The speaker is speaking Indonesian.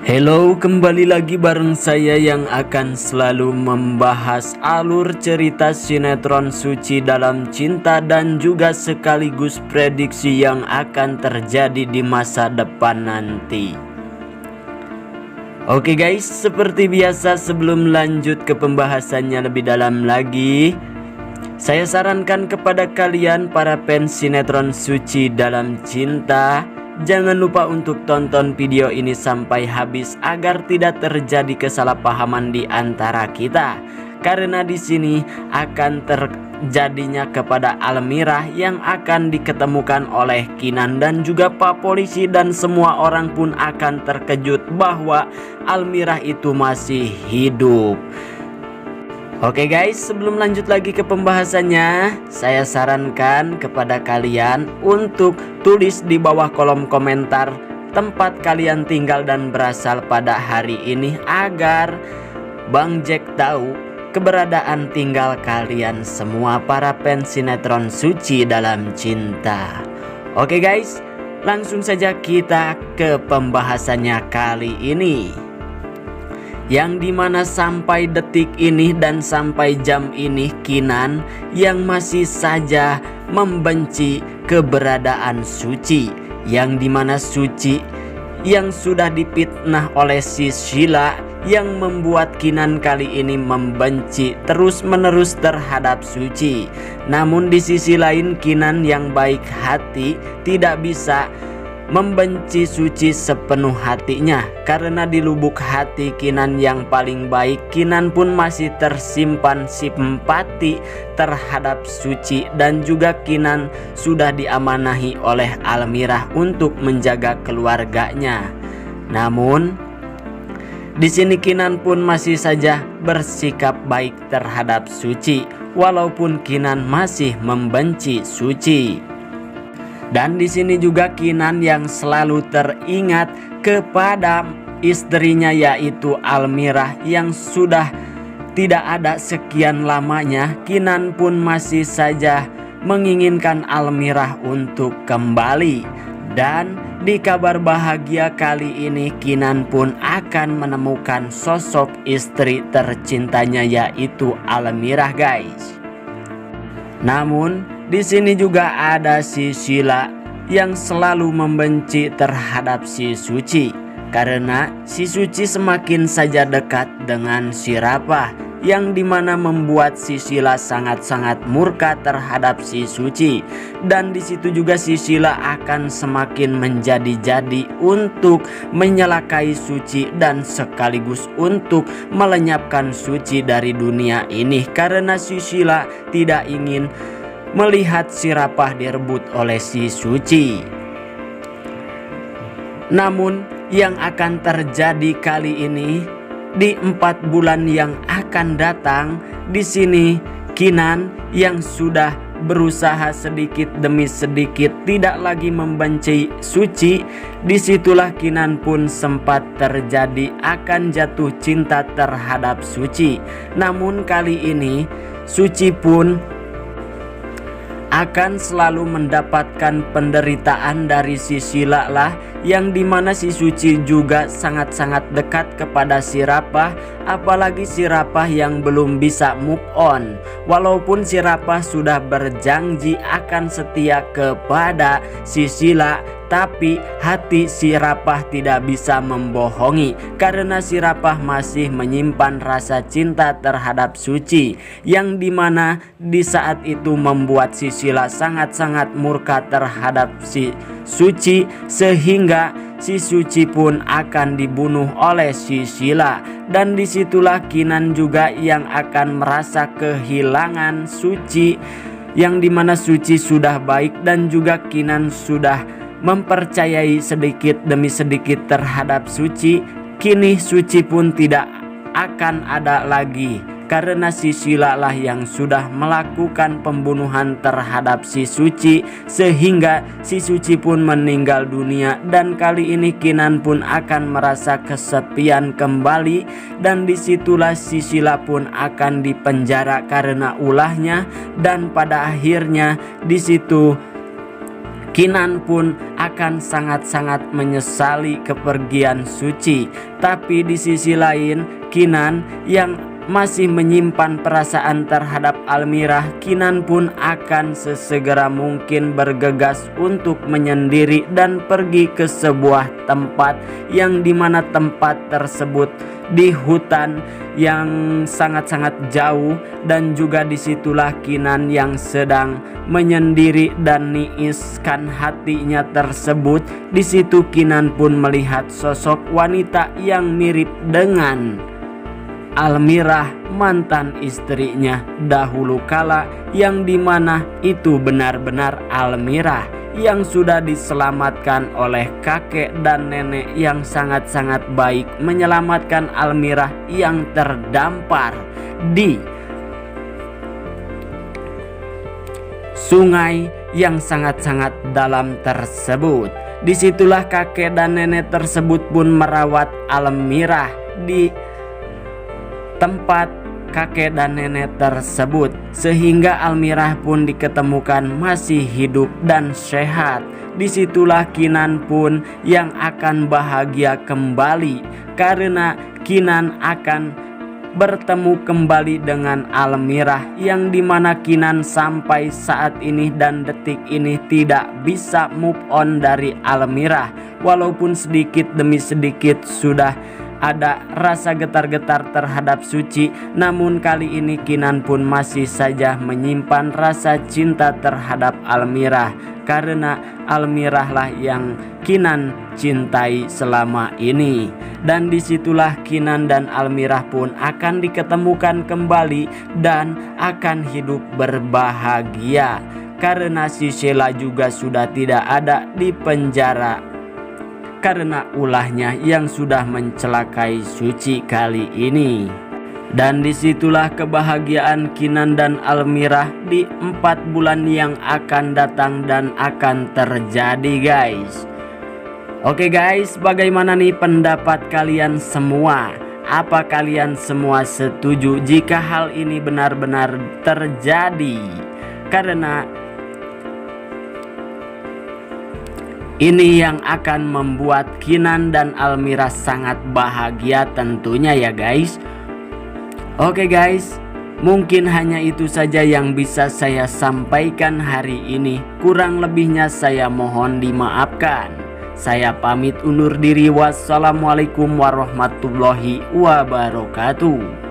Hello, kembali lagi bareng saya yang akan selalu membahas alur cerita sinetron Suci Dalam Cinta dan juga sekaligus prediksi yang akan terjadi di masa depan nanti. Oke guys, seperti biasa sebelum lanjut ke pembahasannya lebih dalam lagi, saya sarankan kepada kalian para fans sinetron Suci Dalam Cinta, jangan lupa untuk tonton video ini sampai habis agar tidak terjadi kesalahpahaman di antara kita. Karena di sini akan terjadinya kepada Almira yang akan diketemukan oleh Kinan dan juga Pak Polisi, dan semua orang pun akan terkejut bahwa Almira itu masih hidup. Oke guys, sebelum lanjut lagi ke pembahasannya, saya sarankan kepada kalian untuk tulis di bawah kolom komentar tempat kalian tinggal dan berasal pada hari ini agar Bang Jack tahu keberadaan tinggal kalian semua para fans sinetron Suci Dalam Cinta. Oke guys, langsung saja kita ke pembahasannya kali ini, yang dimana sampai detik ini dan sampai jam ini Kinan yang masih saja membenci keberadaan Suci, yang dimana Suci yang sudah dipitnah oleh si Sheila yang membuat Kinan kali ini membenci terus-menerus terhadap Suci. Namun di sisi lain Kinan yang baik hati tidak bisa membenci Suci sepenuh hatinya, karena di lubuk hati Kinan yang paling baik, Kinan pun masih tersimpan simpati terhadap Suci, dan juga Kinan sudah diamanahi oleh Almira untuk menjaga keluarganya. Namun di sini Kinan pun masih saja bersikap baik terhadap Suci, walaupun Kinan masih membenci Suci. Dan di sini juga Kinan yang selalu teringat kepada istrinya, yaitu Almira yang sudah tidak ada sekian lamanya. Kinan pun masih saja menginginkan Almira untuk kembali. Dan di kabar bahagia kali ini Kinan pun akan menemukan sosok istri tercintanya, yaitu Almira guys. Namun di sini juga ada si Sheila yang selalu membenci terhadap si Suci, karena si Suci semakin saja dekat dengan si Rapah, yang dimana membuat si Sheila sangat-sangat murka terhadap si Suci. Dan di situ juga si Sheila akan semakin menjadi-jadi untuk menyelakai Suci dan sekaligus untuk melenyapkan Suci dari dunia ini, karena si Sheila tidak ingin melihat si Rapah direbut oleh si Suci. Namun yang akan terjadi kali ini di 4 bulan yang akan datang, di sini Kinan yang sudah berusaha sedikit demi sedikit tidak lagi membenci Suci, disitulah Kinan pun sempat terjadi akan jatuh cinta terhadap Suci. Namun kali ini Suci pun akan selalu mendapatkan penderitaan dari si Sheila lah, yang dimana si Suci juga sangat-sangat dekat kepada si Rapah, apalagi si Rapah yang belum bisa move on. Walaupun si Rapah sudah berjanji akan setia kepada si Sheila, tapi hati si Rapah tidak bisa membohongi, karena si Rapah masih menyimpan rasa cinta terhadap Suci, yang dimana di saat itu membuat si Sheila sangat-sangat murka terhadap si Suci, sehingga si Suci pun akan dibunuh oleh si Sheila. Dan disitulah Kinan juga yang akan merasa kehilangan Suci, yang dimana Suci sudah baik dan juga Kinan sudah mempercayai sedikit demi sedikit terhadap Suci. Kini Suci pun tidak akan ada lagi, karena si Sheila lah yang sudah melakukan pembunuhan terhadap si Suci, sehingga si Suci pun meninggal dunia. Dan kali ini Kinan pun akan merasa kesepian kembali, dan disitulah si Sheila pun akan dipenjara karena ulahnya. Dan pada akhirnya di situ Kinan pun akan sangat-sangat menyesali kepergian Suci. Tapi di sisi lain, Kinan yang masih menyimpan perasaan terhadap Almirah, Kinan pun akan sesegera mungkin bergegas untuk menyendiri dan pergi ke sebuah tempat yang dimana tempat tersebut di hutan yang sangat-sangat jauh, dan juga disitulah Kinan yang sedang menyendiri dan niiskan hatinya tersebut. Di situ Kinan pun melihat sosok wanita yang mirip dengan Almirah, mantan istrinya dahulu kala, yang dimana itu benar-benar Almirah yang sudah diselamatkan oleh kakek dan nenek yang sangat-sangat baik, menyelamatkan Almirah yang terdampar di sungai yang sangat-sangat dalam tersebut. Disitulah kakek dan nenek tersebut pun merawat Almirah di tempat kakek dan nenek tersebut, sehingga Almirah pun diketemukan masih hidup dan sehat. Disitulah Kinan pun yang akan bahagia kembali, karena Kinan akan bertemu kembali dengan Almirah, yang dimana Kinan sampai saat ini dan detik ini tidak bisa move on dari Almirah. Walaupun sedikit demi sedikit sudah ada rasa getar-getar terhadap Suci, namun kali ini Kinan pun masih saja menyimpan rasa cinta terhadap Almirah, karena Almirah lah yang Kinan cintai selama ini. Dan disitulah Kinan dan Almirah pun akan diketemukan kembali dan akan hidup berbahagia, karena si Sheila juga sudah tidak ada di penjara karena ulahnya yang sudah mencelakai Suci kali ini. Dan disitulah kebahagiaan Kinan dan Almirah di 4 bulan yang akan datang dan akan terjadi, guys. Oke guys, bagaimana nih pendapat kalian semua? Apa kalian semua setuju jika hal ini benar-benar terjadi? Karena ini yang akan membuat Kinan dan Almirah sangat bahagia tentunya ya guys. Oke guys, mungkin hanya itu saja yang bisa saya sampaikan hari ini. Kurang lebihnya saya mohon dimaafkan. Saya pamit undur diri. Wassalamualaikum warahmatullahi wabarakatuh.